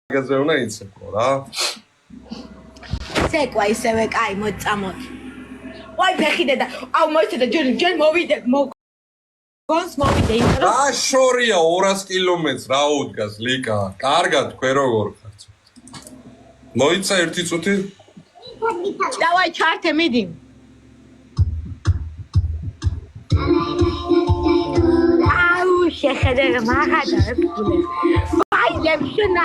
გაზეუნა იცეკვო რა. ცეკვა ისევე კაი მოწამოთ. ვაი ფეხიდე და აუ მოიცადე ჯერ მოვიდე გონს მოვიდე იმიტომ რომ რა შორია 200 კილომეტრს რა უდგას ლიკა. კარგად თქვენ როგორ ხართ? მოიცა ერთი წუთი? დავაი ჩართე მიდი. აუ შეხედე მაგადა ფულე. ვაი ლევშნა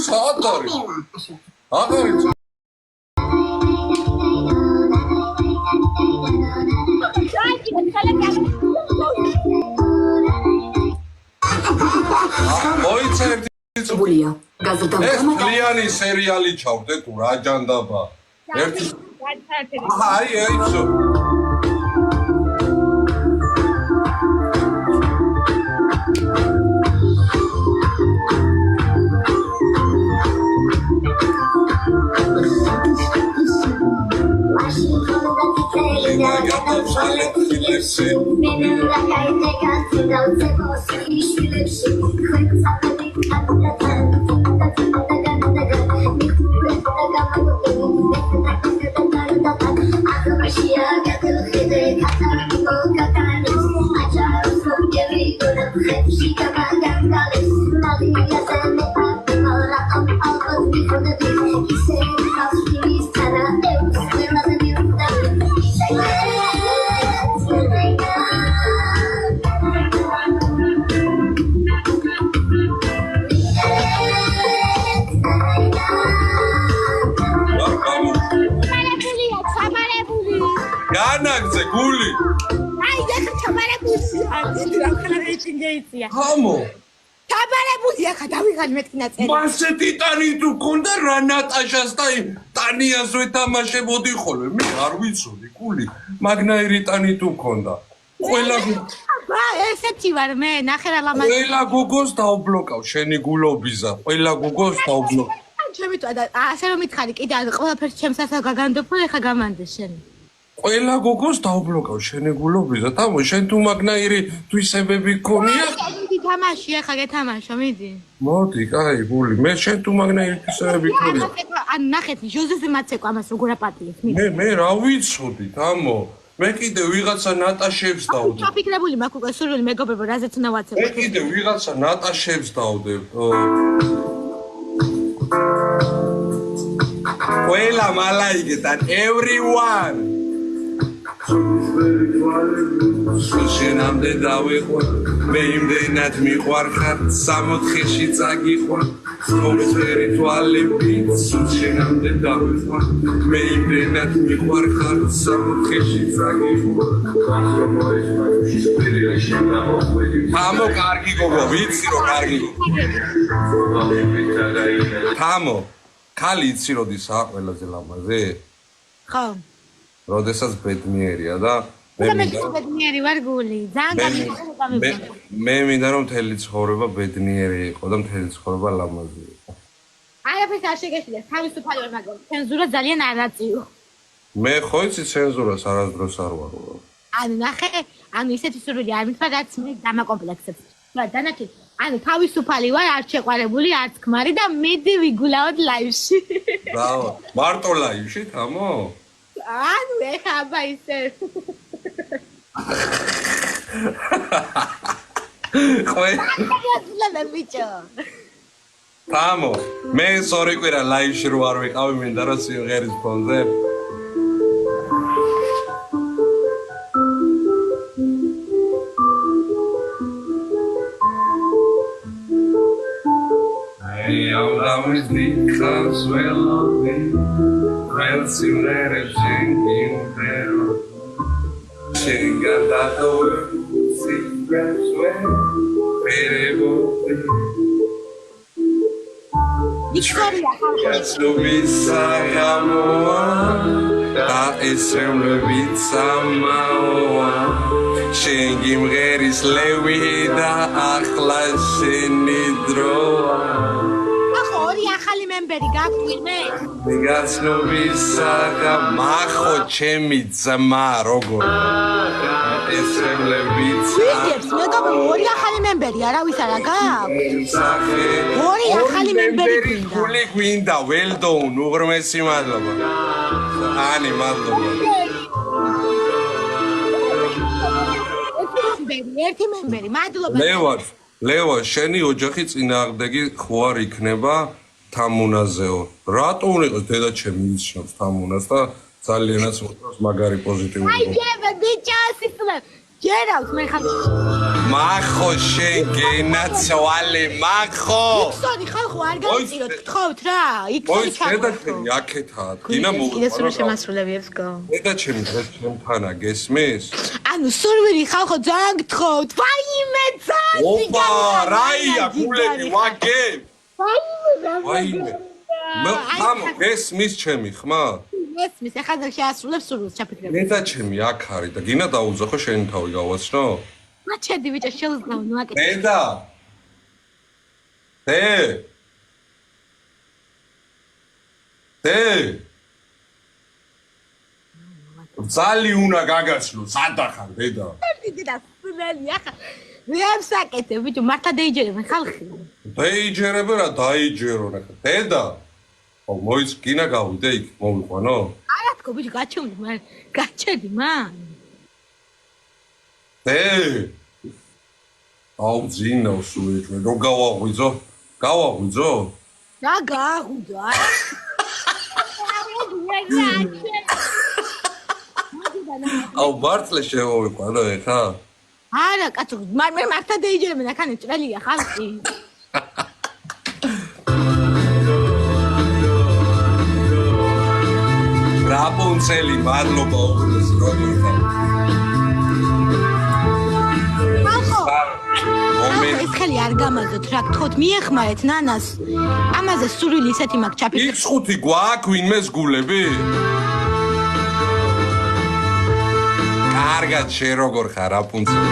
საათარი. აღარიც. მოიცა ერთი წუბულია. გაზრდა ეს ლიანი სერიალი ჩავდე თუ რა ჯანდაბა. ერთი აი ეიცო. განაგზე გული. აი ეხა ჩაბარებული. აი რა ხარ რეიტინგეიცია. ჰამო. ჩაბარებული ახლა დავიღალ მეთქნა წელი. მასე ტიტანი თუ კონდა რა ნატაშას და ტანიას ვეთამაშებოდი ხოლმე. მე არ ვიცოდი გული. მაგნაირი ტანი თუ კონდა. ყველა ესეთი ვარ მე ნახე რა ლამაზი. ყველა გოგოს დაუბლოკავ შენი გულობიზა. ყველა გოგოს დაუბლოკავ. ჩემი თუ ასე რომ მითხარი კიდე ყველაფერს ჩემს ასა გაგანდოფო ეხა გამანდე შენი. ყველა გოგოს დაუბლოკავ შენი გულობიზა. თამო შენ თუ მაგნაირი თვისებები გქონია? მიდი თამაში ახლა გეთამაშო მიდი. მოდი, კაი, გული. მე შენ თუ მაგნაირი თვისებები გქონია? ან ნახეთ ჟოზეფი მაცეკვა ამას როგორ აპატიებს მიდი. მე რა ვიცოდი, თამო. მე კიდე ვიღაცა ნატაშებს დავდებ. ჩაფიქრებული მაქვს უკვე სურვილი მეგობრებო რაზეც უნდა ვაცეკვო. მე კიდე ვიღაცა ნატაშებს დავდებ. ყველა მალაიგეთან everyone შენამდე დავიყვან მე იმდენად მიყვარხარ 64-ში წაგიყვან მომწერი თვალები შენამდე დავიყვან მე იმდენად მიყვარხარ 64-ში წაგიყვან თამო კარგი გოგო ვიცი რომ კარგი თამო ქალი იცი როდისა ყველაზე ლამაზი ხო როდესაც ბედნიერია და მე ბედნიერი ვარ გული ძალიან გამიგე მე მინდა რომ მთელი ცხოვრება ბედნიერი იყო და მთელი ცხოვრება ლამაზი იყო არაფერს არ შეგეშლეს თავისუფალი ვარ მაგრამ ცენზურა ძალიან არ აწიო მე ხო იცი ცენზურას არასდროს არ ვარო ანუ ნახე ანუ ისეთი სურვილი არ მithვა რაც მე დამაკომპლექსებს და დანაკი ანუ თავისუფალი ვარ არ შეყვარებული არც ქმარი და მიდი ვიგულავთ ლაივში ბრავო მარტო ლაივში თამო ანუ ეხა აბა ისე ყველა ბიჭო თამო მე სორი კვირა ლაივში რო არ ვიყავი მინდა რომ სიუღერის ფონზე Always becomes well of me when you let it sink in there Sing that the world secrets when Lubisa Yamoa, ta esrem Lubisa Maoa, Shengim Geris Lewida Akhla Shenidro. მემბერი გაქვთ ვინმე? მიგაცნობისაგა მახო ჩემი ძმა როგორ ესრებლებიც ვიგებს მეგობრო ორი ახალი მემბერი არავის არა გაქვთ? ორი ახალი მემბერი გვინდა. გული გვინდა ველდოუნ უღრმესი მადლობა ანი მადლობა ერთი მემბერი მადლობა ლევან შენი ოჯახი წინააღმდეგი ხო არ იქნება თამუნაზეო რატო უნდა იყოს დედა ჩემი ისჩნობს თამუნას და ძალიანაც მოწონს მაგარი პოზიტიური აი გებე ბიჭასისლებ ჯერავს მე ხალხი მახო შენ გენაცვალე მახო იქსონი ხალხო არ გავწიროთ გთხოვთ რა ოი დედა ჩემი აქეთაა გინა კიდე სულ შემასრულებიებს გო დედა ჩემი დღეს ჩემთანა გესმის ანუ სურვილი ხალხო ძალიან გთხოვთ ვაიმე ძალიან ოპა რაია გულები ვაგე ვაიმე მამო გესმის ჩემი ხმა გესმის ახლა და შეასრულებს სურვილს ჩაფიქრებ დედა ჩემი აქ არის და გინა დაუძახო შენი თავი გავაცნო მაჩედი ბიჭო შეუძლავ ნუ აკეთე დედა ძალი უნდა გაგაცნო სადახარ დედა დედა სულელი ახლა მე ამსაკეთე ბიჭო მართლა დაიჯერებენ ხალხი დაიჯერებენ რა დაიჯერო რა დედა ო მოიც გინა გავიდე იქ მოვიყვანო არა თქო ბიჭო გაჩვენდი მე გაჩედი მან აუ ძინა უსულიჭე რო გავაღვიძო რა გააღვიძო არა აუ მართლა შევავიყვანო ეხა არა კაცო მე მართლა დაიჯერებენ ახლა ჭრელია ხალხი რაპუნცელი მადლობა უღრეს როგორ ეს ხელი არ გამაზოთ რა გთხოვთ მიეხმარეთ ნანას ამაზე სურვილი ისეთი მაქვს ჩაფიქრე X5 გვაქვს ვინმეს გულები კარგად შე როგორ ხარ რაპუნცელი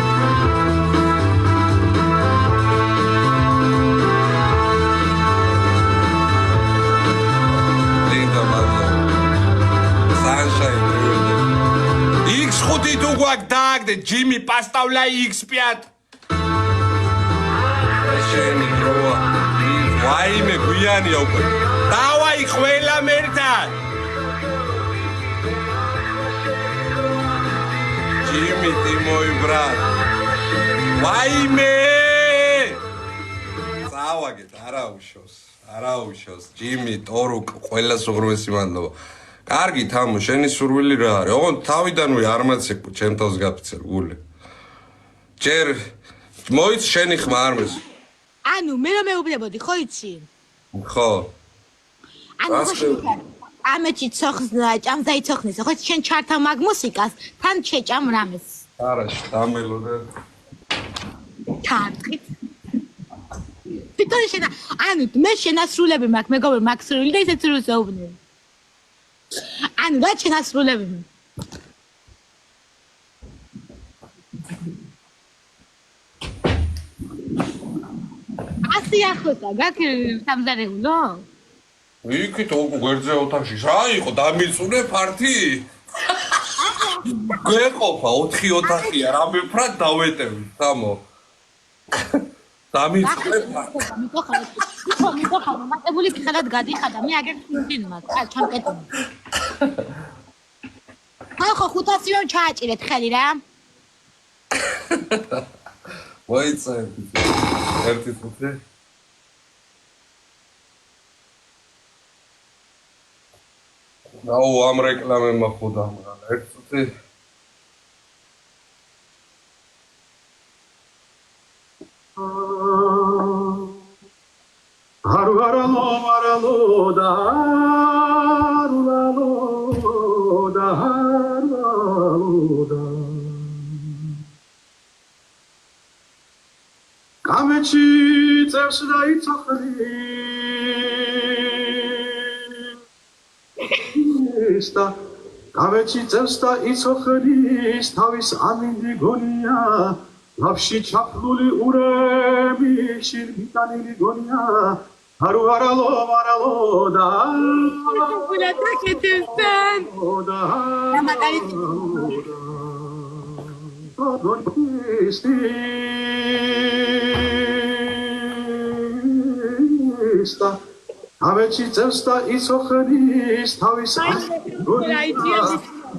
X5 თუ გვაქვს დააგდე ჯიმი პასტავლა X5 შენი დროა ვაიმე გვიანია უკვე დავაი ყველა მერთან ჯიმი ტიმოი ბრატ ვაიმე წავაგეთ არაუშავს ჯიმი ტორუკ ყველას უღრმესი მადლობა კარგი თამო შენი სურვილი რა არის ოღონდ თავიდანვე არ მაცეკვ ჩემ თავს გაფიცებ გული ჯერ მოიც შენი ხმა არ მეს ანუ მე რომ მეუბნებოდი ხო იცი ხო ანუ ამეჩი ცოხზა ჭამზა იცოხნისა ხო შენ ჩართა მაგ მუსიკას თან შეჭამ რამეს არაში დამელოდე ჩარტით პიტორი შენა ანუ მე შენასრულები მაქვს მეგობრო მაგ სრული და ისეთ სრულს ეუბნები ანუ რა შენასრულები ასი ახლა გაქირ სამზარეულო იქით გვერდზე ოთახში რა იყო დამიწუნე ფართი გეყოფა 4 ოთახია რამე ფრად დავეტევი თამო დამიწუნე მიტოხარ მატებული ფიხალად გადიხადა მე აგერ ფინტინმა ჩამკეტო ხო 500 რომ ჩააჭირეთ ხელი რა ვაიცე ერთი წუთი აუ ამ რეკლამებმა ხოდა მაგრამ ერთი წუთი Камечи წევს და იცოხრი ისა камечи წევს და იცოხრის თავის ამინდი გონია ლავში ჩაფლული ურები შირბიტანილი გონია Haru aralo da გულა დაკეთებთან და მაგალითი Aveți țăsta isohănis, tavis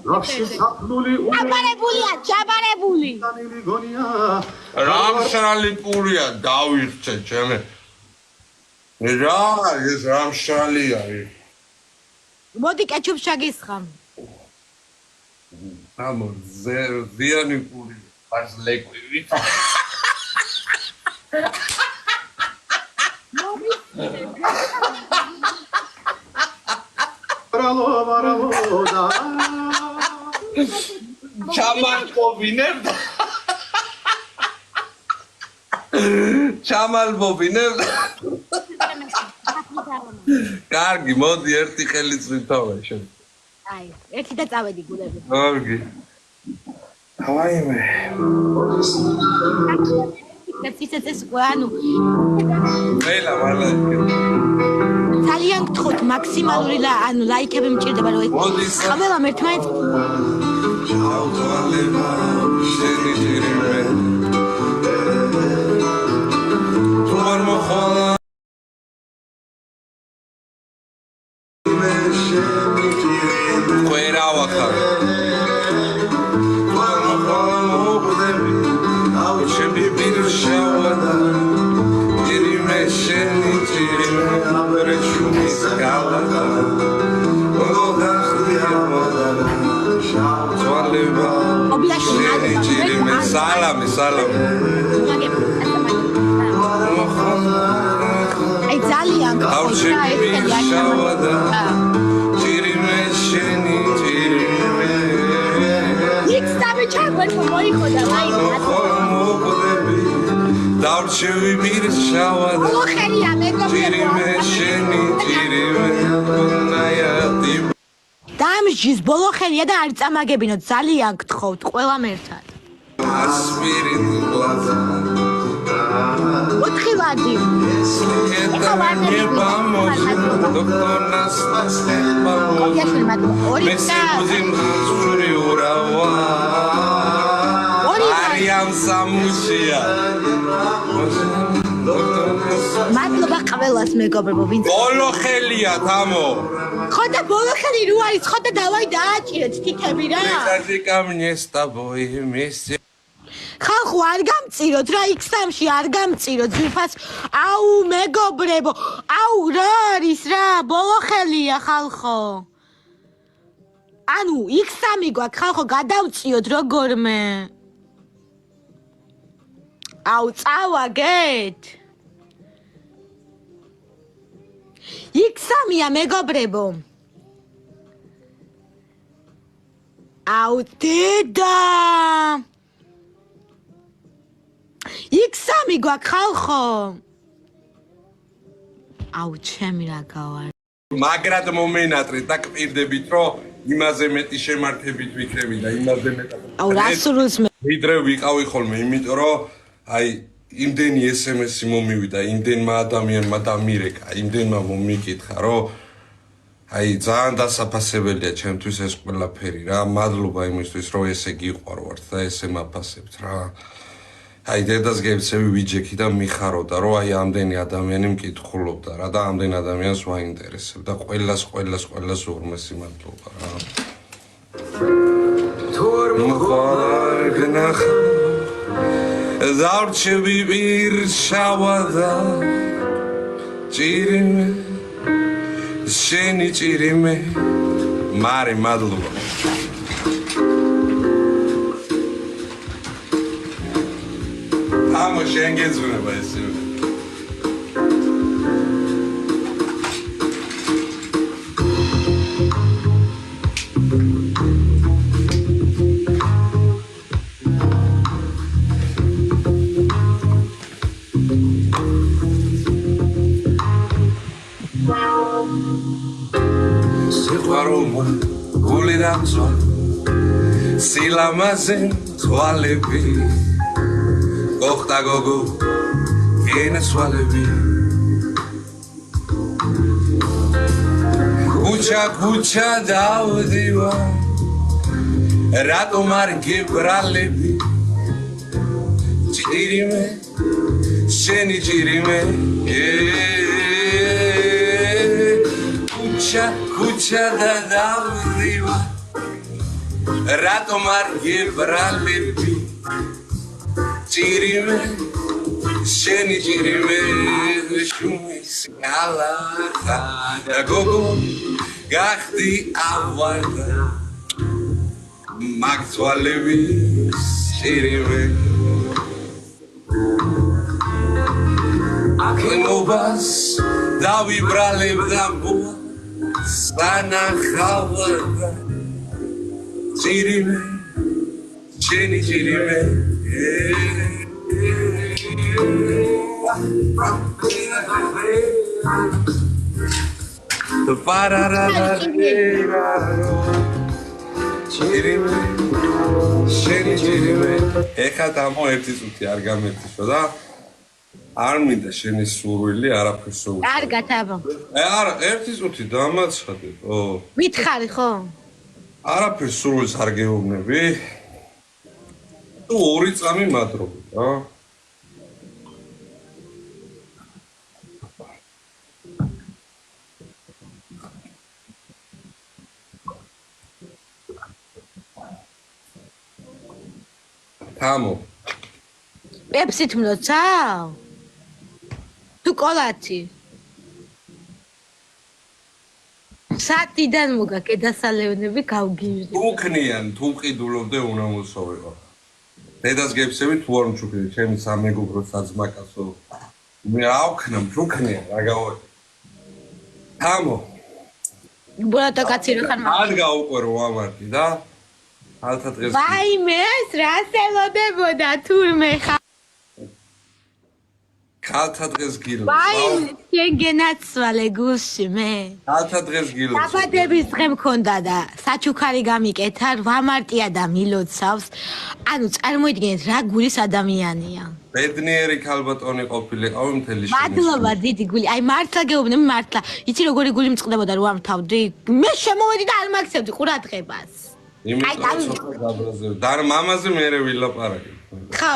Rapși sapnuli ჯაბარებული unii gonia რამშრალი პურია დავირჩე ჩემე რა ეს რამშრალი არის მოდი კეჩუპს შაგისხამ ამო ზიანი პური პარს ლეკვივი Aralo da ჩამალბობინებდა ჩამალბობინებდა კარგი მოდი ერთი ხელით ვითავე შენ აი ერთი და წავედი გულები კარგი ავაიმე ეს ანუ მელა მალა ძალიან გთხოვთ მაქსიმალური ანუ ლაიქები მჭირდება რომ ყველა ერთმანეთს ჩავთვალება შენი ჯირიმე თუ არ მოხვალა ყვერავა ხარ თუ არ მოხვალა მოხდები ჩემი პირშავა და ჯირიმე შენი ჯირიმე აბერეშუმის გალადა სალამი სალამი აი ძალიან ავშები შავადა ჯირიმე შენი ჯირიმე იქ სამი ჩაგვეთო მოიხოდა აი მოხდები დავშები მირ შავადა ოხერია ჯირიმე შენი ჯირიმე ნაიატი დამჯის ბოლოხელია და არ წამაგებინოთ ძალიან გთხოვთ ყველამ ერთად ასპირინლადა ოთხი ვარდი მადლობა ყველას მეგობრებო ვინც ბოლოხელია თამო ხო და ბოლოხელი რო არის ხო და დავაი დააჭირეთ თითები რა ხალხო არ გამწიროთ რა X3-ში არ გამწიროთ ძვირფას აუ მეგობრებო აუ რა არის რა ბოლოხელია ხალხო ანუ X3 გვაქვს ხალხო გადავწიოთ როგორმე აუ წავაგეთ X3-ია მეგობრებო აუ დედა X3 გვაქვს ხალხო აუ ჩემი რა გავარ მაგრად მომენატრე და კპირდებით რომ იმაზე მეტი შემართებით ვიქნები და იმაზე მეტად აუ რასრულს მე ვიდრე ვიყავი ხოლმე იმიტომ რომ აი იმდენი SMS-ი მომივიდა იმდენმა ადამიანმა დამირეკა იმდენმა მომიკითხა რომ აი ძალიან დასაფასებელია ჩემთვის ეს ყველაფერი რა მადლობა იმისთვის რომ ესე გიყვარვართ და ესე მაფასებთ რა აი დედას გეცევი ვიჯექი და მიხაროდა რომ აი ამდენი ადამიანი მკითხულობდა რა და ამდენ ადამიანს ვაინტერესებდა ყველას ურმესი მადლობა რა თორ მოხარ გნახ დავრჩები ვირშავადა ჭირიმე შენი ჭირიმე მარი მადლობა ამო შენ გეძღვნება ესე სიყვარულმა გული დამწვა სილამაზე თვალები ოხტა გოგო ენესვალები ქუჩა დავდივარ რატომ არ გებრალები ჭირიმე შენი ჭირიმე ქუჩა და დავდივარ რატომ არ გებრალები ჭირიმე შენი ჭირიმე შუმის ალახა და გოგო გახდი ავარდა მაგცვალები ჭირიმე აკენობას დავიბრალებდა სანახავდა ჭირიმე შენი ჭირიმე ეხა დამო ერთი წუთი არ გამეთიშო და არ მინდა შენი სურვილი არაფერს სულ. კარგად აბა. არა, ერთი წუთი დამაცხადე. მითხარი ხო? არაფერს სურვილს არ გეუბნები. თუ ორი წამი მადრობი, რა. თამო. პეპსით მლოცავ? თუ კოლათი? სათიდან მოგაკე დასალევნები გავგიჟდი. თუ ქნიან, თუ მყიდულობდე უნდა მოსოვიყო. დედას გეფსები თუ არ მჩუქდი, ჩემი სამეგობრო საძმაკაცო. მე რა ვქნამ, თუ ქნიან, რა გავაკეთე. თამო. ბოლატო კაცი რა ხარ მაგ. არ გაუყვერო ამარტი და ალთა დღეს. ვაიმე, რა სელოდებოდა თურმე ხარ. ალთა დღეს გილო. ვაიმე, შენ გენაცვალე გულში მე. ალთა დღეს გილო. დაბადების დღე მქონდა და საჩუქარი გამიკეთა, 8 მარტია და მილოცავს. ანუ წარმოიდგინეთ რა გულის ადამიანია. ბედნიერი ქალბატონი ყოფილიყავი მთელი შენი. მადლობა დიდი გული. აი მართლა გეუბნები მართლა. იცი როგორი გული მწყდებოდა რომ ამთავდი? მე შემოვედი და არ მაგცევდი ყურადღებას. იმიტომ ცოტა გაბრაზებ. და მამაზე მერე ვილაპარაკე. ხო,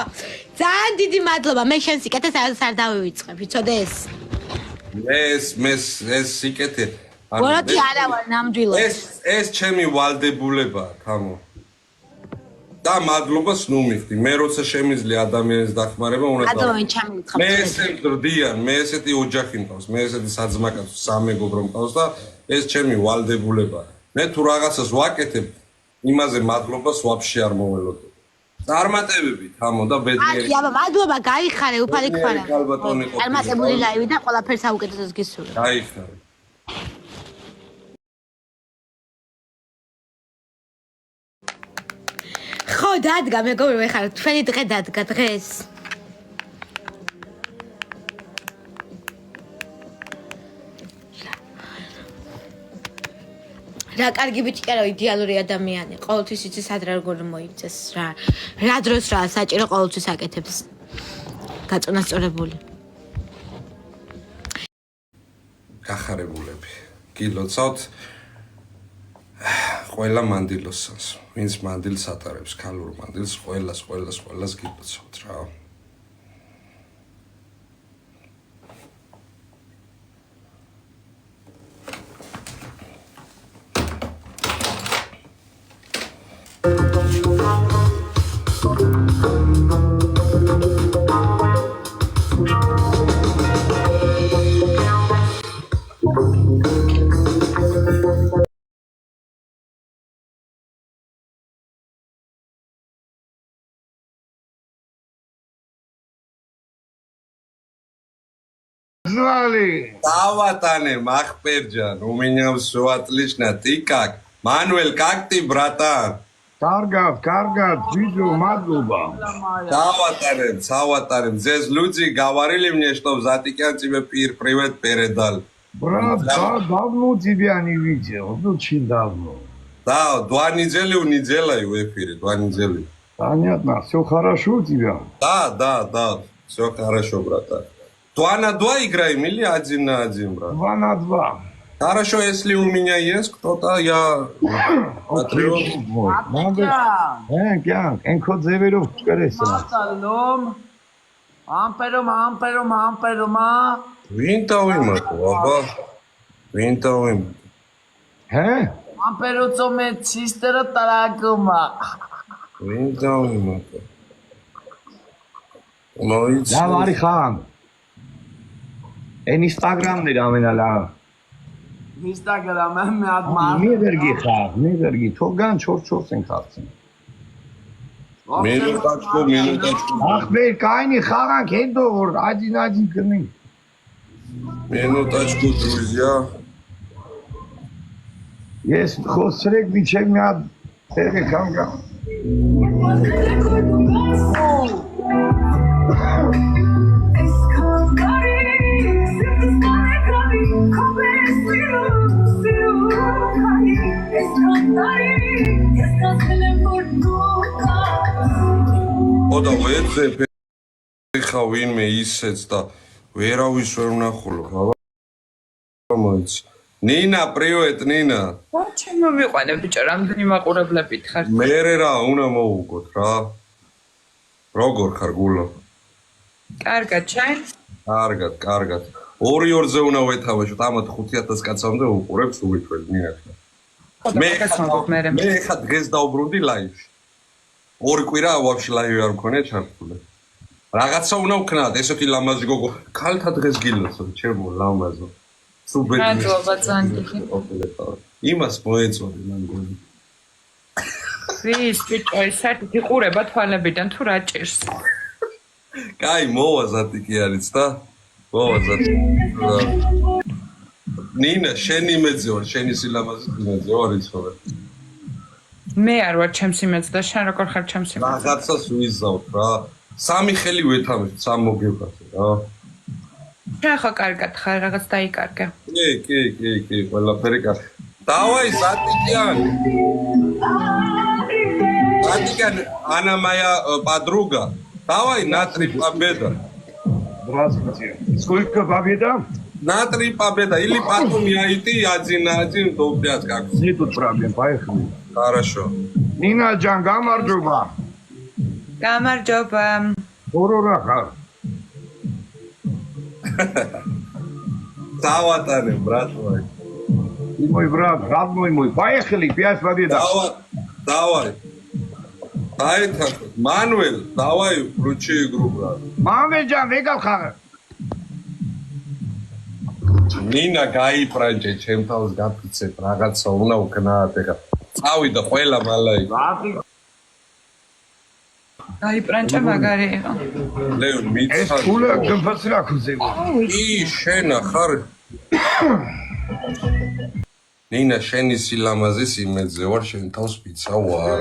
ძალიან დიდი მადლობა. მე შენ სიკეთეს არ დავივიწყებ, იცოდე ეს. ეს სიკეთე. ბოროტი არა ვარ ნამდვილად. ეს ჩემი ვალდებულებაა, თამო. და მადლობას ნუ მიხდი. მე როცა შემიძლია ადამიანის დახმარება, უნდა მადლობა ჩამიგცხავ. მე ესე მდრდიან, მე ესეთი ოჯახი მყავს, მე ესეთი საძმაკაცო სამეგობრო მყავს და ეს ჩემი ვალდებულებაა. მე თუ რაღაცას ვაკეთებ, იმაზე მადლობას ვაფშე არ მოველოდებ. წარმატებები, თამო და ბედნიერი. აბა, მადლობა, გაიხარე, უფალი გხარა. ქალბატონი ყოფილი. წარმატებული ლაივი და ყველაფერს აუკეთესოს გისურვებ. გაიხარე. ხო, დადგა, მეგობრებო, ეხლა თქვენი დღე დადგა დღეს. რა კარგი ბიჭია, რა იდეალური ადამიანი. ყოველთვის იცის ადრე როგორ მოიწეს რა. რა დროს რა საჭირო ყოველთვის აკეთებს. გაწონასწორებული. გახარებულები. გილოცავთ ყველა მანდილოსს. ვინც მანდილს ატარებს, ქალურ მანდილს, ყველას გილოცავთ რა. Звали. Даватане, махперджан, у меня все отлично. Ты как? Мануэль, как ты, братан? Каргат, видео мадлуба. Даватане. Здесь люди говорили мне, что в Затикян тебе привет передал. Брат, да, давно тебя не видел. Очень давно. Да, 2 недели в неделю в эфире, 2 недели. Понятно, все хорошо у тебя? Да, все хорошо, братан. 2 на 2 играем или 1 на 1, брат? 2 на 2. Хорошо, если у меня есть кто-то, я смотрю. Энкодзеверов скорее. Салом. Амперома. Вин დავიმატო, აბა. Ვინ დავიმატო? Ампероцоме чистера таракума. Ვინ დავიმატო? მოიც. დავარი ხან. Instagram-ი რამენალა. Instagram-ი მე ადმარ. მიერგი თოგან ჩორჩორსენ ხარცენ. Minutačku. Ach, wer keine Haran kennt doch, один кны. Minutačku, друзья. Есть хосрек бичек мяд. Теге камга. Oda ვეძებ ხა ვინმე ისეც და ვერავის ვერ ვნახულობ. აბა მოიც. ნინა, პრივეტ ნინა. ჩემო მიყვანე ბიჭო, რამდენი მაყურებლებით ხარ? მერე რა უნდა მოუგოთ რა. როგორ ხარ გულო? კარგად, ჩაი? კარგად. 2-2-ზე უნდა ვეთავეშოთ, ამათ 5000 კაცამდე უყურებს უვითვლი ნინა. მე ხა დღეს დავბრუნდი ლაივში. 2 კვირა ვაფშე ლაივი არ მქონია ჩართული. რაღაცა უნდა ვქნათ, ესეთი ლამაზი გოგო. ქალთა დღეს გილოცო, ჩემო ლამაზო. სუპერ. მადლობა ძანტიკი. იმას მოეწოდი მანგონი. ვის ბიჭო, საერთოდ იყურება თვალებიდან თუ რა ჭირს? კაი, მოვაზატი კი არის და მოვაზატი. ნინა, შენი მეძე ვარ, შენი სილამაზის მეძე ვარ იცხოვე. მე არ ვარ ჩემს იმედს და შენ როგორ ხარ ჩემს იმედს? რაღაცას ვიზავთ რა. 3 ხელი ვეთამეთ, 3 მოგივხატე რა. შენ ხო კარგად ხარ, რაღაც დაიკარგე. კი, ყველაფერი კარგი. Давай, Затикян. Затикян, она моя подруга. Давай на 3 победа. Здравствуйте. Сколько победа? На 3 победа. Или потом я идти 1-1 до 5 как. Нет тут проблем, поехали. Хорошо. Нина Джан, გამარჯობა. გამარჯობა. Ორორა ხარ. Даватане, брат мой. И мой брат, родной мой. Поехали, 5 победа. Давай. Ай, так. Мануэль, давай включи игру, брат. Мануэль Джан, ვეგავ ხარ? ნინა გაიფრანჭე, ჩემთავს გაფიცებ, რაღაცა უნდა ვქნათ ეხა. წავიდა ყველა მალაი. გაიპრანჭა მაგარი იყო. ლეონ ეს მიცხრა. ფულა გფასი რა ქუზები. ი შენა ხარ. ნინა შენი სილამაზის იმედზე ვარ, შენ თავს პიცა ვარ.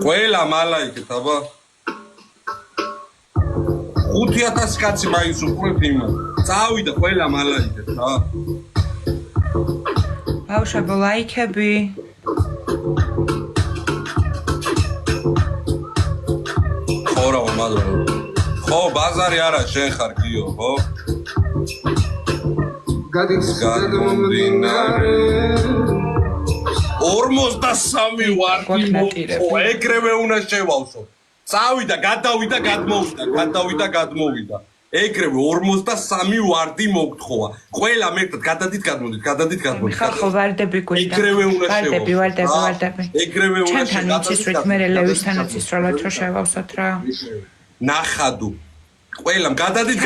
ყველა მალაიკეთ, აბა. 5000 კაცი მაინც უყურებთ იმას. წავიდა ყველა მალაიკეთ რა. ბავშვებო, ლაიქები. ხორა მადლობა. ხო, ბაზარი არა, შენ ხარ გიო, ხო? გადის გამომდინარე 43 ვარდი მოყო, ეგრევე უნდა შევავსო. წავიდა, გადავიდა, გადმოვიდა. ეგრევე 43 ვარდი მოგთხოვა. ყველა მერტად გადადით, გადმოდით. ხალხო ვარდები გვინდა. ეგრევე უნდა ვარდები. ეგრევე უნდა ჩემთან იცის რომ მე ლევისთანაც ის რა თქო შევავსოთ რა. ნახადუ. ყველამ გადადით,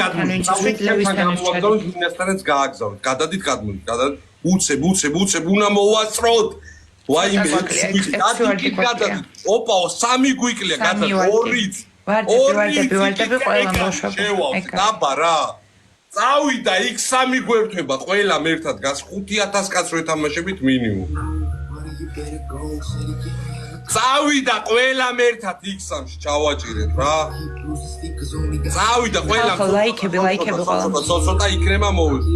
ლევისთანაც გააგზავნეთ. გადადით, უცებ, უნდა მოვასწროთ. ვაიმე, გადადით. ოპაო, 3 გვიკლია, გადადით, 2-ით. ვარდები, ყველა მოშვა. დაბა რა. წავიდა იქ 3 გვერდდება, ყველამ ერთად გას 5000 კაცს ვეთამაშებით მინიმუმ. წავიდა ყველამ ერთად იქ 3-ში ჩავაჭირეთ რა. წავიდა ყველამ. ლაიქები ყველა. ცოტა იქნება მოვიდეთ.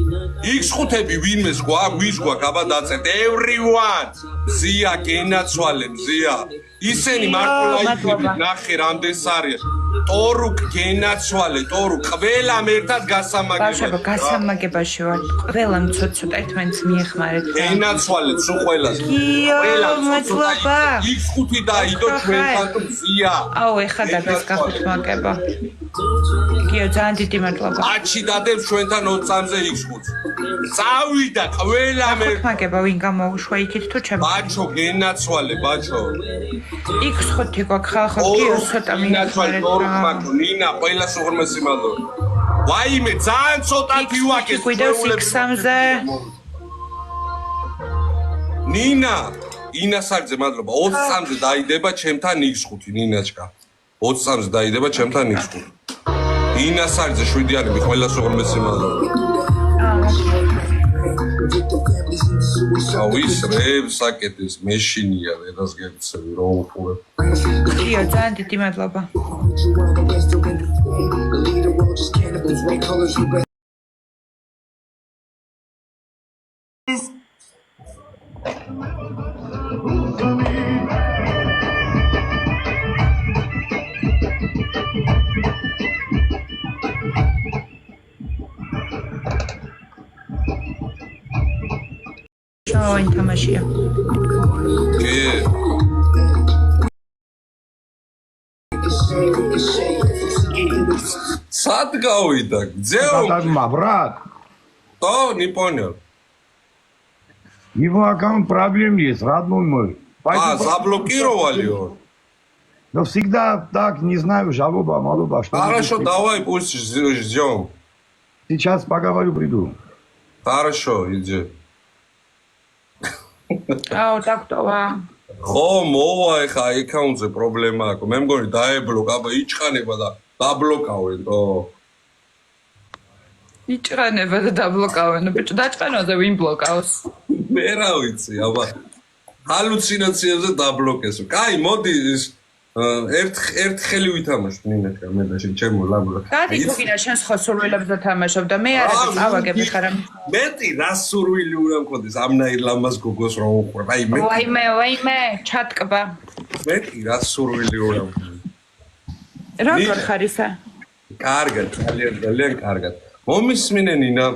X ხუთები ვინმეს ვის გვაქვს, აბა დაწეთ. Everyone. ზია გენაცვალე, ზია. ისენი მარტო ლაიქები ნახე რამდენს არის. ტორუკ გენაცვალე, ტორუკ ყველამ ერთად ბავშვებო, გასამაგებაში ვარ. ყველამ ცოტ-ცოტა ერთმანეთს მიეხმარეთ. გენაცვალე სულ ყველას. გიო, მადლობა. X5 დაიდო ჩვენთან მზია. აუ, ეხლა დაგეს გახუთმაკება. გიო, ძალიან დიდი მადლობა. აჩი დადებს ჩვენთან 20-ზე X5. წავიდა ყველამ ერთად. გახუთმაკება ვინ გამოუშვა იქით თუ ჩემ. ბაჩო გენაცვალე, ბაჩო. X5 გვაქვს ხალხო, გიო, ცოტა გენაცვალე, მიეხმარეთ. ტორუკ მაკო, ნინა, ყველას უღრმესი მადლობა. ვაიმე, ძალიან ცოტა გივაკეს. გვიდევს X3-ზე. ნინა, ინასარძე მადლობა. 23-ზე დაიდება ჩემთან X5, ნინაჩკა. 23-ზე დაიდება ჩემთან X5. ინასარძე 7-იანი, ყველას უღრმესი მადლობა. აუ ის რებს აკეთებს, მეშინია, დედას გეცევი, რომ უყურებ. გიო, ძალიან დიდი მადლობა. შოინ თამაშია. კი. სად გავიდა? გძეო. Татагма, брат. То, не понял. Его аккаунт проблем есть, родной мой. Заблокировали его? Но всегда так, не знаю, жалоба, малоба, что... Хорошо, давай пусть ждем. Сейчас поговорю, приду. Хорошо, иди. აუ, დაგტოვა. ხო, მოვა ეხა აკაუნტზე პრობლემა აქვს. მე მგონი დაებლოკა, აბა იჭყანება და დაბლოკავენ, თო. იჭრანება და დაბლოკავენ. ბიჭო, დაჭყანოზე ვინ ბლოკავს? მე რა ვიცი, აბა ჰალუცინაციებზე დაბლოკესო. კაი, მოდი ის ერთ ხელი ვითამაშოთ ნინაჩა, მე და შენ ჩემო ლაბლა. გადი თუ გინდა შენ სხვა სურვილებს და თამაშობ და მე არ ავაგებ ხარ. მეტი რა სურვილი უნდა მქონდეს ამნაირ ლამაზ გოგოს რომ უყურებ. აი მე ვაიმე, ჩატკბა. მეტი რა სურვილი უნდა მქონდეს. როგორ ხარ ისა? კარგად, ძალიან კარგად. მომისმინე ნინა.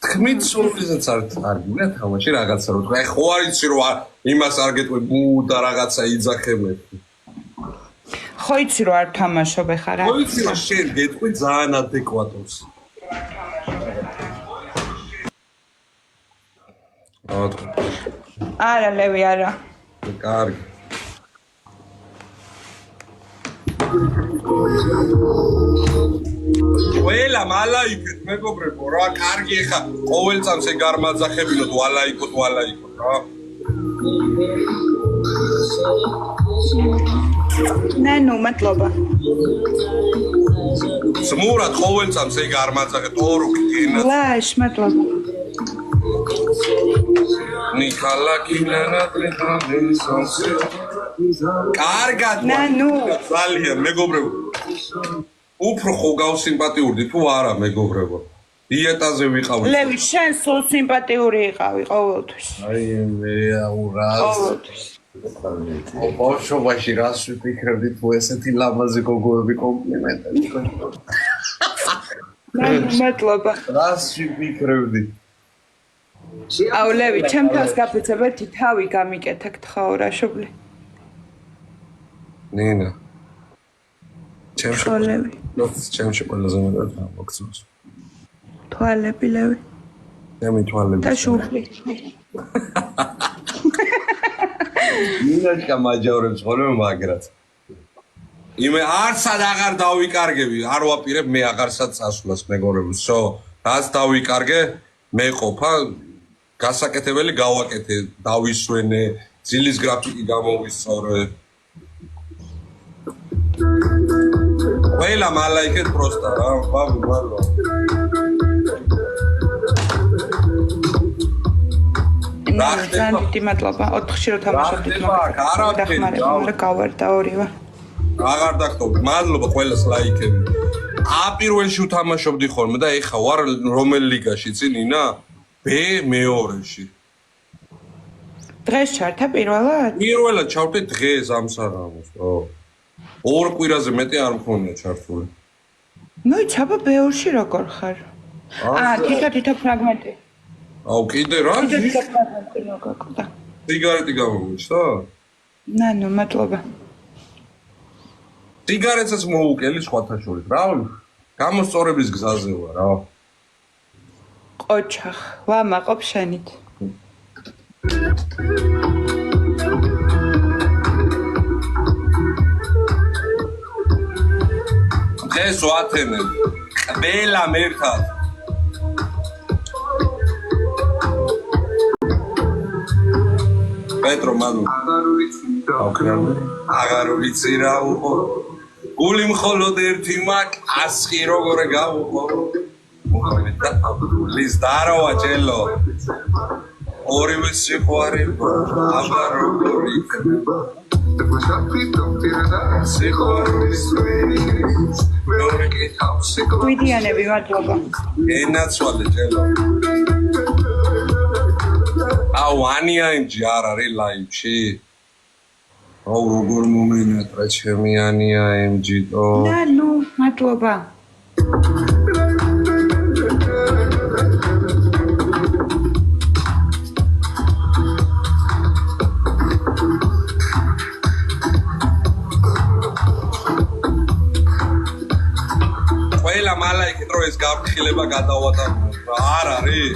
თქმით სურვილსაც არ კარგი და თამაში რაღაცა რო თქვა. აი ხო არ იცი რომ იმას არ გეტყვი ბუ და რაღაცა იძახებები. ხო იცი რომ არ თამაშობ ეხლა რა. ხო იცი რომ შენ გეტყვი ძალიან ადეკვატურს. არა ლევი არა. კარგი. ყველა მალაიქეთ მეგობრებო რა კარგი ეხა ყოველ წამს ეგ არ მაძახებინოთ ვალაიქოთ რა. ნანუ მადლობა. ზმურად ყოველ წამს ეგ არ მაძახეთ ორუკი კინა. ლაშ მადლობა. ნიკალა კინანა ტრეჰანესონსე. კარგად ნანუ ძალიან მეგობრებო. უფრო ხო გავსიმპათიურდი თუ არა მეგობრებო. დიეტაზე ვიყავი. ლევი შენ სულ სიმპათიური იყავი ყოველთვის. აი მე აურას. ყოველთვის. ბავშვობაში რას ვიფიქრებდი თუ ესეთი ლამაზი გოგოები კომპლიმენტები გქონდა. მადლობა. რას ვიფიქრებდი? აუ ლევი, ჩემთანს გაფიცებეთი თავი გამიკეთე გთხოვ რა შუბლი. ნინა. ლევი. ჩემში ყველაზე მეტად მოგწონს. თვალები ლევი. ჩემი თვალები. და შუბლი. ნინაჩკა მაჯავრებს ხოლმე მაგრად. იმე არცად აღარ დავიკარგები, არ ვაპირებ მე აღარსაც წასვლას მეგობრებო. რაც დავიკარგე, მე ყოფა გასაკეთებელი გავაკეთე, დავისვენე, ძილის გრაფიკი გამოვისწორე. ყველა მალაიქეთ პროსტა რა, ბაბი მადლობა. ძალიან დიდი მადლობა. 4-ში რო თამაშობდით მაგრამ გავარდა ორივე. აღარ დაგტოვდი. მადლობა ყველას ლაიქები. აპირველში ვთამაშობდი ხოლმე და ეხა ვარ რომელ ლიგაში წინ ნინა? B2-ში. დღეს ჩართა პირველად? პირველად ჩავდე დღეს ამ საღამოს, ხო. ორ კვირაზე მეტი არ მქონია ჩართული. მოიცაბა ბევრში როგორ ხარ? თითო ფრაგმენტი. აუ კიდე რა? თითო ფრაგმენტი როგორ გქონდა? სიგარეტი გამომიჩნდა? ნუ მადლობა. სიგარეტსაც მოუკელი სხვათა შორის. რა? გამოსწორების გზაზე ვარ, რა. ყოჩახ, ვამაყობ შენით. დღეს ვათენებ. ყველა მერტად. პეტრო მანუ. აღარ ვიცი რა უყო. გული მხოლოდ ერთი მაგ ასხი როგორ გავუყო. ლის დაროა ჯელო. ორივე სიყვარი აღარ როგორ იქნება. გვიდიანები მადლობა. ენაცვალე ჯელო. აუ ანია იმჯი არ არის ლაივში. აუ როგორ მომენატრა ჩემი ანია იმჯიტო. ნუ მადლობა. ყველა მალაიკით რო ეს გაფრთხილება გადავატა არ არის.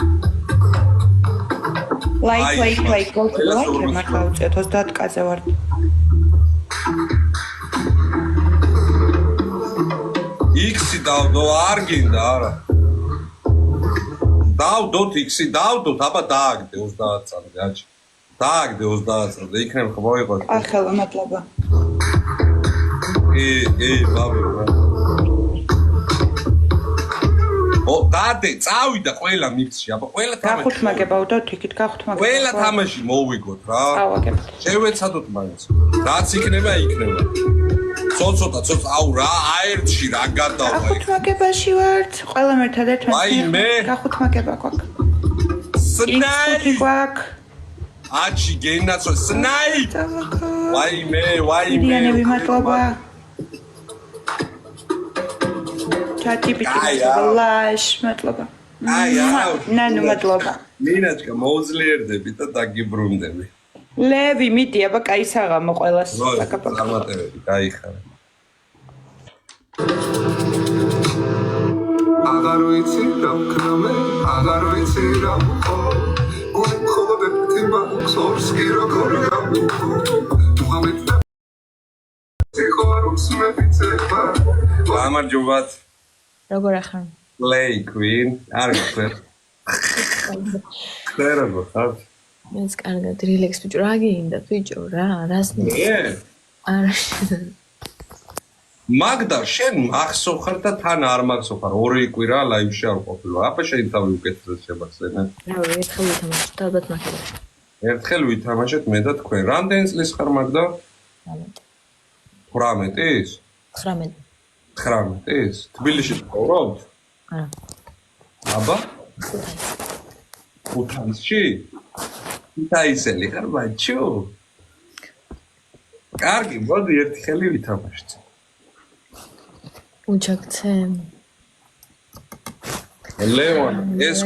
ლაიქ გოლდ მართლა უწევთ 30 კაზე ვარ. იქსი დავდო არ გინდა არა. დავდოთ იქსი დავდოთ აბა დააგდე 30 წამდე აჭი. დააგდე 30 წამდე იქნებ ხო მოიყოთ. ახლა მადლობა. ბაბი რა. დადე წავიდა ყველა მიქსში აბა ყველა თამაში გახუთმაგებაო და თიქით გახუთმაგებაო ყველა თამაში მოვიგოთ რა ავაგებთ შევეცადოთ მაინც რაც იქნება ცოტა აუ რა აერთში რა გადავა გახუთმაგებაში ვართ ყველა ერთად ერთად ვაიმე გახუთმაგება გვაქვს სნაი გვაქვს აჩი გენაცო სნაი ვაიმე დიანები მადლობა ჩატიპიტი მადლობა. ნანუ მადლობა. ნინაჩკა მოუძლიერდები და დაგიბრუნდები. ლევი მიდი აბა კაი საღამო ყველას. წარმატებები, გაიხარე. აღარ ვიცი რა ვქნამე, აღარ ვიცი რა ვქო. გული მხოლოდ ერთი მაქვს ორს კი როგორ გავუყო. მუჰამედ სიხარობს მე ვიცება. გამარჯობათ. როგორ ახარ? Play Queen, არ გქრეთ. ხერებო, ხარ? მეც კარგად, რილექს ბიჭო, რა გინდა ბიჭო, რას მინდა? არა. მაგდა, შენ მახსოვხარ და თან არ მახსოვხარ, ორი კვირა ლაივში არ ყოფილა. აბა შენ თავი უკეთეს შემახსენე. რავი, ერთხელ ვითამაშეთ, ალბათ მაგდა. ერთხელ ვითამაშეთ მე და თქვენ. რამდენი წლის ხარ მაგდა? 18-ის? 19. 19-ის? თბილისში ცხოვრობთ? არა. აბა? ქუთაისში? ქუთაისელი ხარ ბაჩო? კარგი, მოდი ერთი ხელი ვითამაშეთ. უჩაქცენ. ლევან, ეს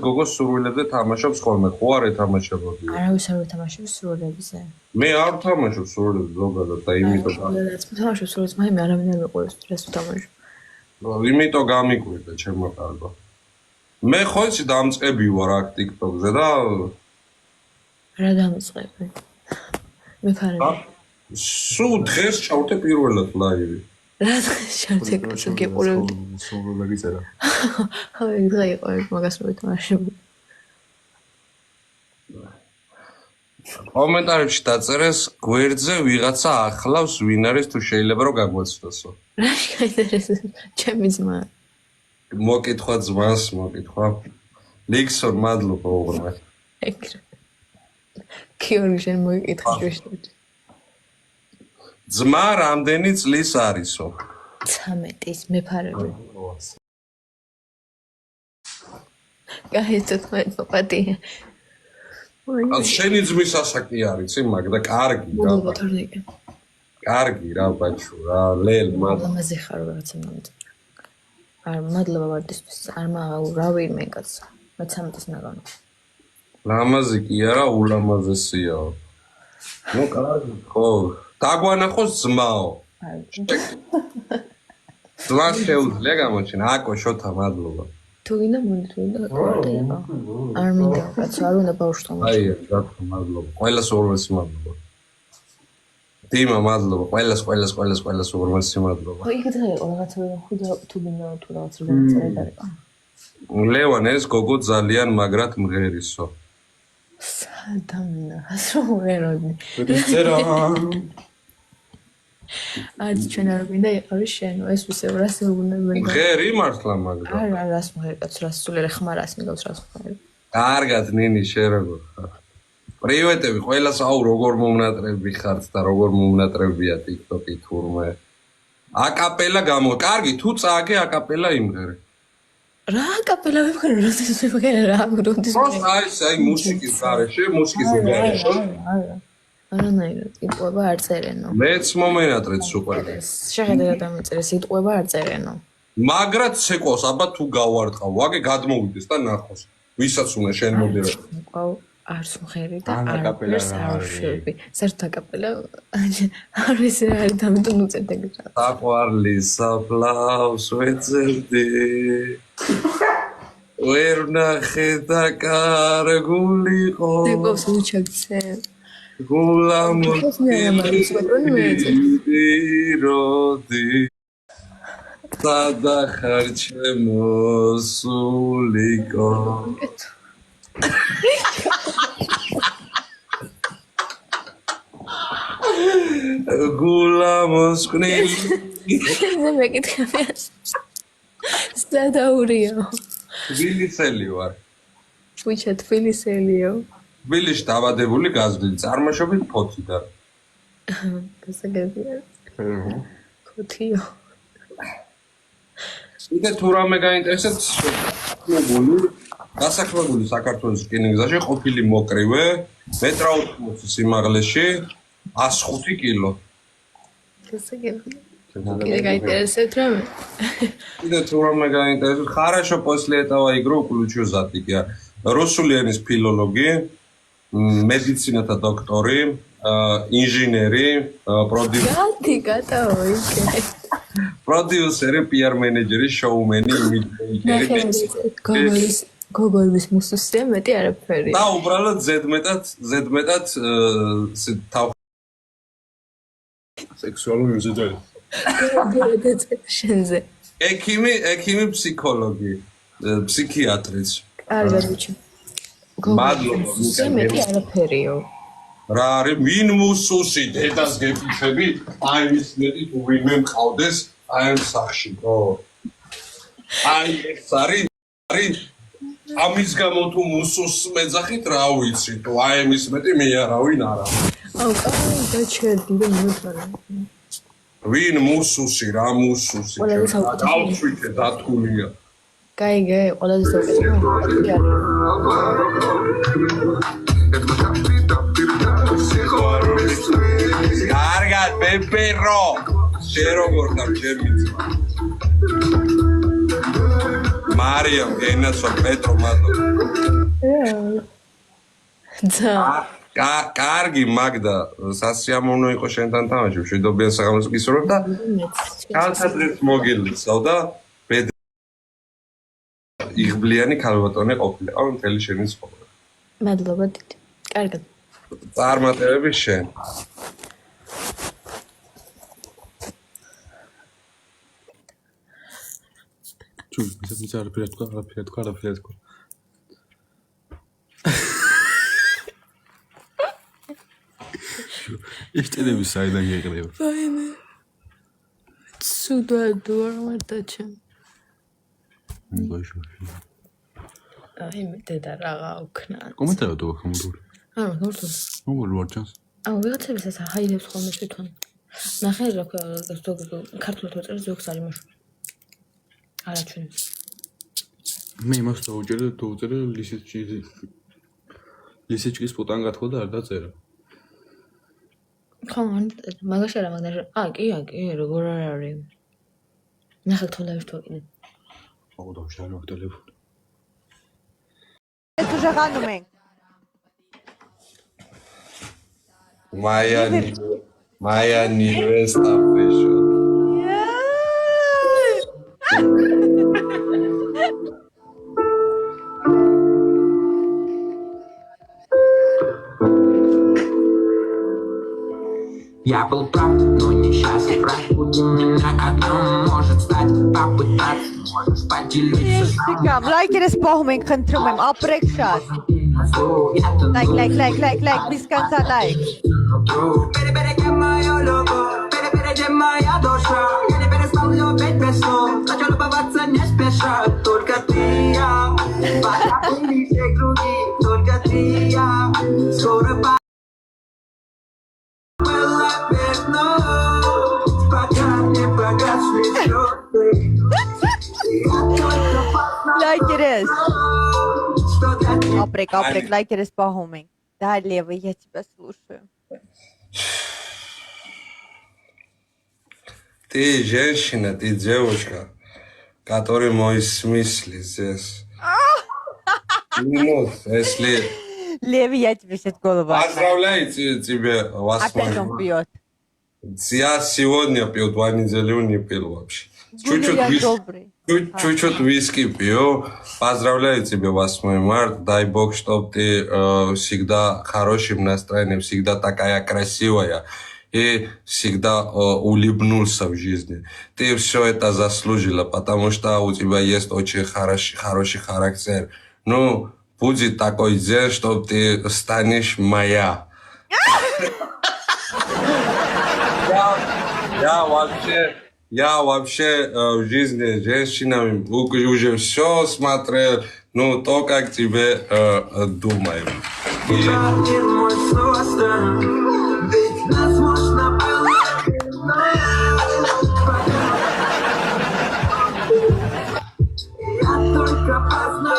გოგოს სურვილებზე თამაშობს ხოლმე, ხო არ ეთამაშებოდი? არავის არ ვითამაშებს სურვილებზე. მე არ ვთამაშობ სურვილებზე ზოგადად და იმიტომ თამაშობს სურვილებს, მაიმე არავინ არ მეყურებს, რას ვთამაშობ. იმიტომ გამიკვირდა ჩემო კარგო. მე ხო იცი დამწყები ვარ აქ TikTok-ზე და რა დამწყები? მე ფარები. სულ დღეს ჩავდე პირველად ლაივი. რა დღეს ჩავდე გიყურებდი. სულ გიწერა. ხო, ეგ დღე იყო მაგას მოვითამაშები. კომენტარებში დაწერეს გვერდზე ვიღაცა ახლავს ვინ არის თუ შეიძლება რომ გაგვაცნოსო. რა გაინტერესებს ჩემი ძმა. მოკითხვა ძმას, მოკითხვა. ლიქსონ მადლობა უღრმე. ეგრე. გიორგი შენ მოიკითხე შეშტო. ძმა რამდენი წლის არისო? 13-ის მეფარები. გაიცოთ მე პატია. ან შენი ძმის ასაკი არის, მაგ და კარგი გაბა. კარგი რა ბაჩო რა ლელ მად ლამაზი ხარ რაღაცა მომწ. არ მადლობა ვარდისთვის. არ რა ვინმე კაცო. მე 13-ის ნაგონი. ლამაზი კი არა ულამაზესია. ნუ კარგი ხო დაგვანახოს ძმაო. ძმა შეუძლია გამოჩინა აკო შოთა მადლობა. თუ გინდა მოდი თუ გინდა კვარტა იყო. არ მინდა კაცო არ უნდა ბავშვს თამაში. აი რა თქმა მადლობა. ყველას უღრმესი მადლობა. დიმა მადლობა. ყველას უღრმესი მადლობა. ხო იქ დღე იყო რაღაცა ხუდა თუ გინდა თუ რაღაც რაღაცა დაიყო. ლევან ეს გოგო ძალიან მაგრად მღერისო. სადამნას რომ ვეროდი. წერა არც ჩვენ არ გვინდა იყავი შენ ეს ვისე რას უნდა მღერი მართლა მაგრა. არა რას მღერი კაცო რას სულიერ ხმარას მიგავს რას მღერი. კარგად ნინი შენ როგორ ხარ? პრივეტები ყველას აუ როგორ მომნატრები ხართ და როგორ მომნატრებია TikTok-ი თურმე. აკაპელა გამო. კარგი თუ წააგე აკაპელა იმღერე. რა აკაპელა ვიმღერე როდის ვიმღერე რა როდის აი მუსიკის გარეშე მუსიკის გარეშე. არანაირად იტყვება არ წერენო. მეც მომენატრეთ სუპერ. შეხედე დამეწერე იტყვება არ წერენო. მაგრად ცეკვავს აბა თუ გავარტყავ. ვაგე გადმოვიდეს და ნახოს. ვისაც უნდა შენ მოდერა. ყავ არც მღერი და არც არ შვები. საერთოდ აკაპელა არის არის დამეტო უწევდა გიჟა. საყვარლის საფლავს ვეძებდი. ვერ ნახე და კარგულიყო. დეკოს უჩაგცე. გულამოდი სადახარ ჩემო სულიკო გულამოსკნილი მე მეკითხები სტადაურიო თბილისელი ვარ ვიჩა თბილისელიო თბილისში დაბადებული გაზრდილი წარმოშობით ფოთიდან გასაგებია ფოთიო იდე თუ რამე გაინტერესებს დასაქმებული საქართველოს რკინიგზაში ყოფილი მოკრივე მეტრა 80 სიმაღლეში 105 კილო გასაგებია კიდე გაინტერესებთ რამე იდე თუ რამე გაინტერესებს хорошо после этого игру включу затики რუსული ენის ფილოლოგი медицината докторი ინჟინერი პროდიუსერი PR მენეჯერი შოუმენი იმიჯერი გოგოების მუსუსია მეტი არაფერი და უბრალოდ ზედმეტად სექსუალური მიზეზი შენზე ექიმი ფსიქოლოგი ფსიქიატრიც კარგად ვიჩი მადლობა მეტი არაფერიო რა არის ვინ მუსუსი დედას გეფიქები აი ის მეტი თუ ვინმე მყავდეს აი ამ სახში ხო აი ეს არის ამის გამო თუ მუსუს მეძახით რა ვიცი თუ აი ამის მეტი მე არავინ არა აუ კაი დაჩერდი და მოთარა ვინ მუსუსი რა მუსუსი დავშვიდე დათქულია კაიგე ყველაზე საუკეთესო კარგად პეპერო შენ როგორ ხარ ჩემიცვა მარიამ გენაცვა პეტრო მადლობა კარგი მაგდა სასიამოვნო იყო შენთან თამაში მშვიდობიან საღამოს გისურვებ და განსაკუთრებით მოგილიცავ და იღბლიანი ქალბატონი ყოფილიყავ მთელი შენი ცხოვრება. მადლობა დიდი. კარგად. წარმატებები შენ. ჩუ, მის არაფერი თქვა. იშტენები საიდან გეყრება? ვაიმე. სუდადوار მარტაჩა. მგოშო. აი მე დედა რაღა ოქნა. კომენტარა თუ ხმური. არა, გორთო. მოგულ ვარჩანს. აუ ვიღაცებისაც აჰაილებს ხოლმე თვითონ. ნახე რა ქართულად ვაწერე ზოგს არის მაშინ. არა ჩვენ. მე იმას დავუწერე ლისეჩკის პუტანგა თქო და არ დაწერა. ხო მაგაში არა მაგაში კი როგორ არ არის ნახე თოლა ვირთვა კიდე აუ დავშალო ტელეფონი. Es уже ганумен. Моя невеста пришла. Я был прав, но несчастье разбуди меня одном. Может стать, попытаться, можешь поделиться со мной. Știgam, like răspahumeng khântrumem, aprekșat. Like, biscanța like. Перебереги мое logo, перебереги моя душа. Я не перестал любить без слов, хочу любоваться не спеша. Только ты и я, пока все круги, только ты и я. Скоро было видно, пока не погасли слезы. Я только познал, Like răs. что для тебя Апрек, like răspahumeng. Да, левый, я тебя слушаю. Ты женщина, ты девушка, который мой смысл здесь. Минут, если... Левый, я тебе сейчас голову отдам. Поздравляю тебя, 8 Опять он пьет. Я сегодня пил, 2 недели не пил вообще. Я добрый. Чуть-чуть виски пью. Поздравляю тебя, 8 марта. Дай бог, чтобы ты всегда хорошим настроением, всегда такая красивая. И всегда улыбнулся в жизни. Ты все это заслужила, потому что у тебя есть очень хороший характер. Ну, будет такой день, что ты станешь моя. Я вообще в жизни женщинами уже все смотрел, ну, то, как тебе думаю. мир мой создан, ведь нас можно было видно. Я только познал.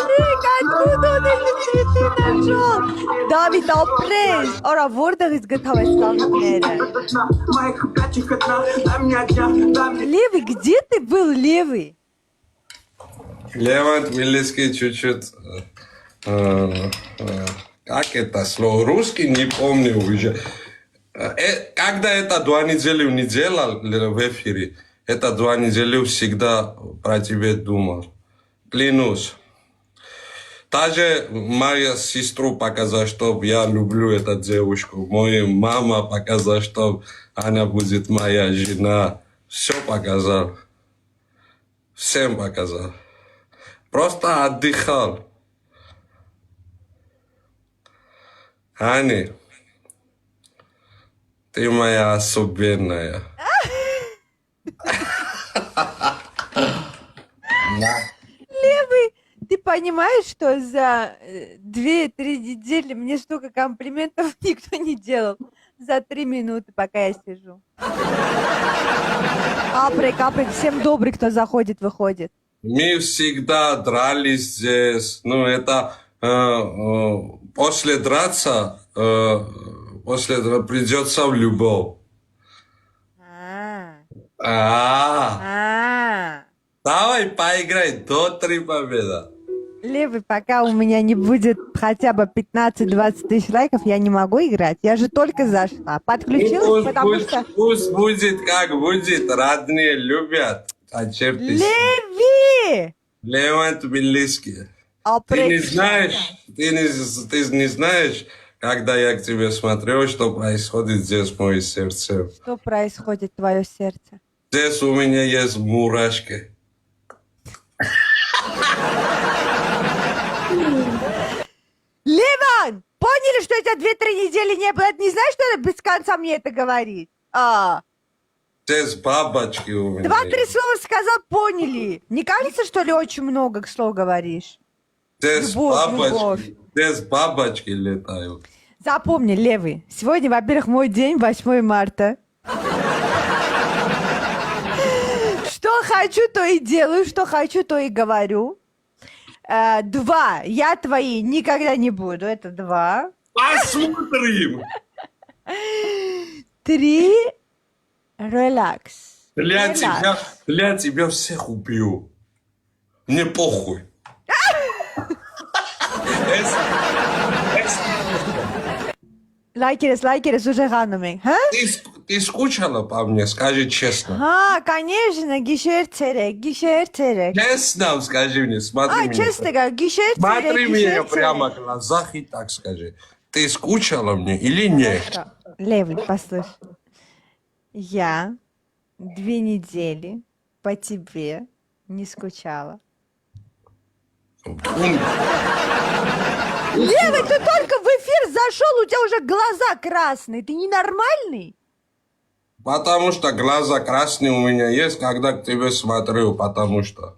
Откуда он эти цветы нашел? David, aprezi. Ora, vordagiți gătavai stanțele. Моих опячих одна, дай мне огня, дай мне. Левый, где ты был, Левый? Левант Милецкий чуть-чуть... как это слово? Русский не помню уже. Когда это 2 недели не делал в эфире, это 2 недели всегда про тебя думал. Клянусь. Даже моя сестру показала, что я люблю эту девушку. Моя мама показала, что она будет моя жена. Все показал. Всем показал. Просто отдыхал. Ани, ты моя особенная. Левый, ты понимаешь, что за 2-3 недели мне столько комплиментов никто не делал? За 3 минуты, пока я сижу. Апрек, всем добрый, кто заходит, выходит. Мы всегда дрались здесь. Ну, это после драться, придется в любовь. Давай поиграй до 3 победа. Левый, пока у меня не будет хотя бы 15-20 тысяч лайков, я не могу играть. Я же только зашла. Подключилась, потому что... Пусть будет как будет. Родные любят. Леви! Левант Милецкий. Ты не знаешь, когда я к тебе смотрю, что происходит здесь в моем сердце. Что происходит в твое сердце? Здесь у меня есть мурашки. Леван! Поняли, что это 2-3 недели не было? Не знаешь, что надо без конца мне это говорить? Здесь бабочки у меня. 2-3 слова сказал, поняли. Не кажется, что ли, очень много слов говоришь? Здесь Любовь. Здесь бабочки летают. Запомни, Левый, сегодня, во-первых, мой день, 8 марта. Что хочу, то и делаю, что хочу, то и говорю. 2. Я твои никогда не буду. Это 2. Посмотрим. 3. Релакс. Для тебя всех убью. Мне похуй. Лайкерес, уже ганумен. А? Ты скучала по мне, скажи честно. А, конечно, гишерцерек. Честно скажи мне, смотри меня. Честно, как гишерцерек. Смотри меня прямо в глазах и так скажи. Ты скучала мне или нет? Левый, послушай. Я 2 недели по тебе не скучала. Левый, ты только в эфир зашел, у тебя уже глаза красные. Ты ненормальный? Потому что глаза красные у меня есть, когда к тебе смотрю, потому что.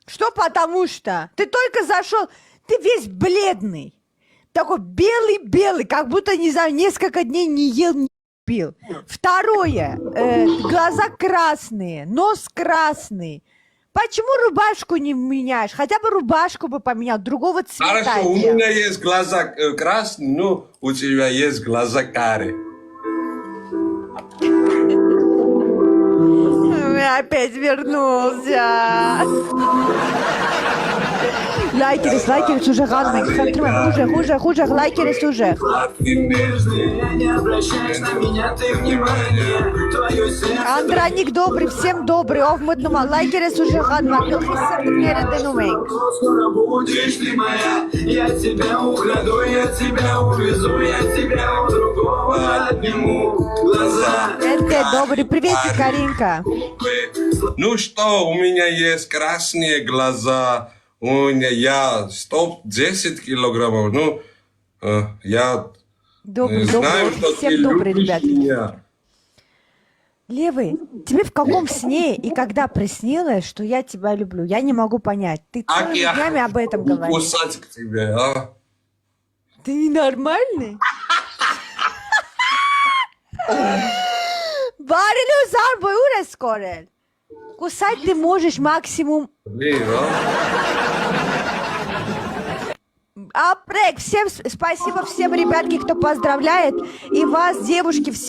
Что потому что? Ты только зашел, ты весь бледный. Такой белый, как будто, не знаю, несколько дней не ел, не пил. Второе, глаза красные, нос красный. Почему рубашку не меняешь? Хотя бы рубашку бы поменял, другого цвета. Хорошо, у меня есть глаза красные, но у тебя есть глаза карие. Опять вернулся. Лайкерес уже ганумен. Хуже, лайкерес уже. Ты нежный, не обращаешь на меня ты внимания. Твое сердце... Андраник добрый, всем добрый. Овмыднума, лайкерес уже ганумен. Скоро будешь ты моя. Я тебя украду, я тебя увезу, я тебя у другого отниму. Глаза. Добрый, приветик, Каринка. Ну что, у меня есть красные глаза. Я 110 килограммов. Ну, я Добрый, знаю, что всем ты добрый, любишь ребят. меня. Левый, тебе в каком сне и когда приснилось, что я тебя люблю? Я не могу понять. Ты целыми я днями об этом говоришь. кусать к тебе, а? Ты ненормальный? Барилю зарбой урескорел. Кусать ты можешь максимум. Блин, а? Апрек, всем спасибо всем ребятки, кто поздравляет. И вас, девушки, все.